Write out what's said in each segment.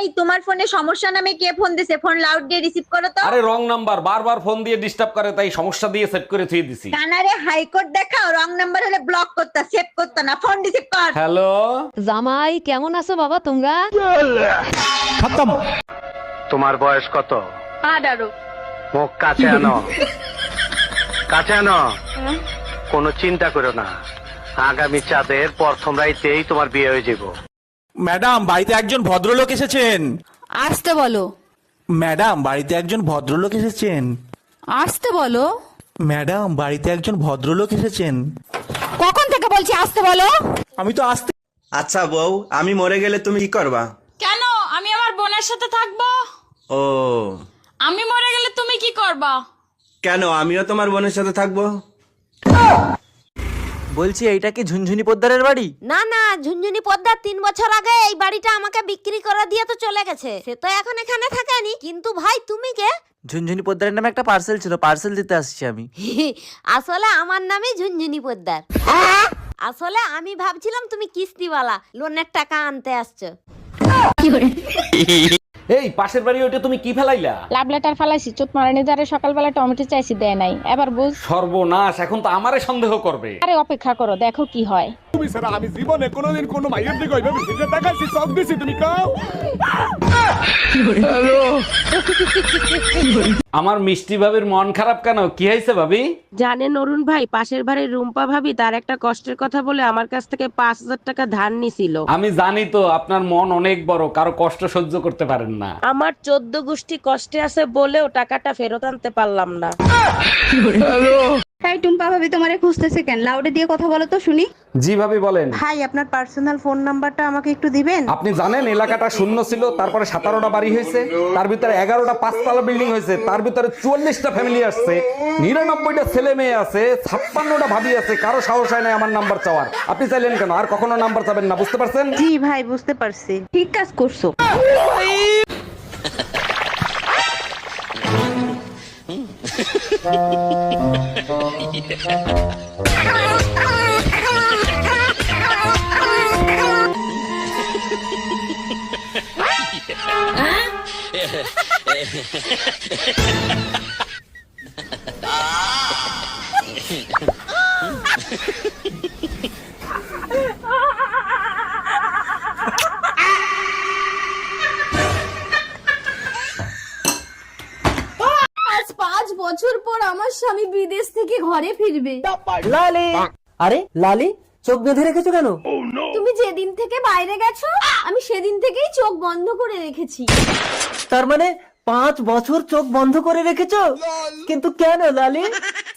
এই তোমার ফোনে সমস্যা নামে কে ফোন দিছে? ফোন লাউড দিয়ে রিসিভ করো তো। আরে রং নাম্বার, বারবার ফোন দিয়ে ডিস্টার্ব করে, তাই সমস্যা দিয়ে সেট করে থুয়ে দিছি। কানারে হাইকোর্ট দেখাও, রং নাম্বার হলে ব্লক করতা, সেভ করতা না, ফোন রিসিভ কর। হ্যালো, জামাই কেমন আছো বাবা তোমরা? তোমার বয়স কত? 18। মুখ কাছে আনো, কাছে আনো। কোনো চিন্তা করো না, আগামী চাঁদের প্রথম রাইতেই তোমার বিয়ে হয়ে যাব। ম্যাডাম, বাড়িতে একজন ভদ্রলোক এসেছেন। আসতে বলো। ম্যাডাম, বাড়িতে একজন ভদ্রলোক এসেছেন। আসতে বলো। ম্যাডাম, বাড়িতে একজন ভদ্রলোক এসেছেন। কখন থেকে বলছি আসতে বলো? আমি তো আসতে। আচ্ছা বউ, আমি মরে গেলে তুমি কি করবা? কেন? আমি আমার বোনের সাথে থাকবো। ও, আমি মরে গেলে তুমি কি করবা? কেন? আমিও তোমার বোনের সাথে থাকবো। বলছি এইটা কি ঝুনঝুনি পোদ্দারের বাড়ি? না না, ঝুনঝুনি পদ্মার 3 বছর আগে এই বাড়িটা আমাকে বিক্রি করে দিয়ে তো চলে গেছে। সে তো এখন এখানে থাকেনি। কিন্তু ভাই তুমি কে? ঝুনঝুনি পোদ্দারের নামে একটা পার্সেল ছিল, পার্সেল দিতে আসছি আমি। আসলে আমার নামই ঝুনঝুনি পোদ্দার। আসলে আমি ভাবছিলাম তুমি কিস্তিওয়ালা, লোনের টাকা আনতে আসছো। এই পাশের বাড়ি ওইটা তুমি কি ফেলাইলা? লাভ লেটার ফালাইছি, চোট মারানি যারে সকালবেলা টমেটো চাইছি দেয় নাই, এবার বুঝ। সর্বনাশ, এখন তো আমারে সন্দেহ করবে। আরে অপেক্ষা করো, দেখো কি হয়। আমি জীবনে কোনোদিন কোনো মাইয়ের দিকে ওইভাবে ফিরে তাকাইছি, সব দিছি, তুমি কাও। আমার মিষ্টি ভাবির মন খারাপ কেন? কি হয়েছে ভাবি? জানেন অরুণ ভাই, পাশের বাড়ির রুম্পা ভাবি তার একটা কষ্টের কথা বলে আমার কাছ থেকে 5000 টাকা ধার নিছিল। আমি জানি তো আপনার মন অনেক বড়, কারো কষ্ট সহ্য করতে পারেন না। আমার 14 গোষ্ঠী কষ্টে আছে বলেও টাকাটা ফেরত আনতে পারলাম না। তাই টুম্পা ভাবি তোমারে খুঁজতেছে কেন? লাউডে দিয়ে কথা বলো তো শুনি। জি ভাবি বলেন। ভাই, আপনার পার্সোনাল ফোন নাম্বারটা আমাকে একটু দিবেন? আপনি জানেন এলাকাটা শূন্য ছিল, তারপরে 17টা বাড়ি হয়েছে, তার ভিতরে 11টা 5তলা বিল্ডিং হয়েছে, তার ভিতরে 44টা ফ্যামিলি আসছে, 99টা ছেলে মেয়ে আছে, 56টা ভাবি আছে, কারো সাহস হয় না আমার নাম্বার চাওয়ার। আপনি চাইলেন কেন? আর কখনো নাম্বার চাবেন না, বুঝতে পারছেন? জি ভাই, বুঝতে পারছি। ঠিক কাজ করছো। আজ 5 বছর পর আমার স্বামী বিদেশ থেকে ঘরে ফিরবে। লালি, আরে লালি, চোখ বেঁধে রেখেছো কেন? তুমি যেদিন থেকে বাইরে গেছো আমি সেদিন থেকেই চোখ বন্ধ করে রেখেছি। তার মানে 5 বছর চোখ বন্ধ করে রেখেছো? কিন্তু কেন লালি?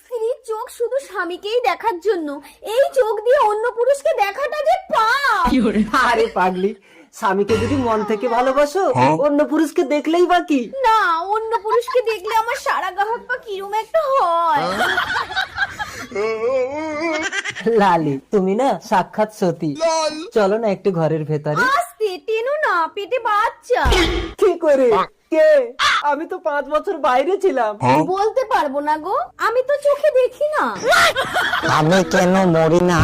স্ত্রীর চোখ শুধু স্বামীকেই দেখার জন্য, এই চোখ দিয়ে অন্য পুরুষকে দেখাটা যে পাপ। আরে পাগলি, স্বামীকে যদি মন থেকে ভালোবাসো, অন্য পুরুষকে দেখলেই বাকি। না, অন্য পুরুষকে দেখলে আমার সারা গাহক পা কিরম একটা হয়। লালি, তুমি না সাক্ষাৎ সতী। চলো না একটু ঘরের ভেতরে। আস্তে টেনো না, পেটে বাচ্চা। কি করে? কে? আমি তো 5 বছর বাইরে ছিলাম। বলতে পারবো না গো, আমি তো চোখে দেখি না। আমি কেন মরি না?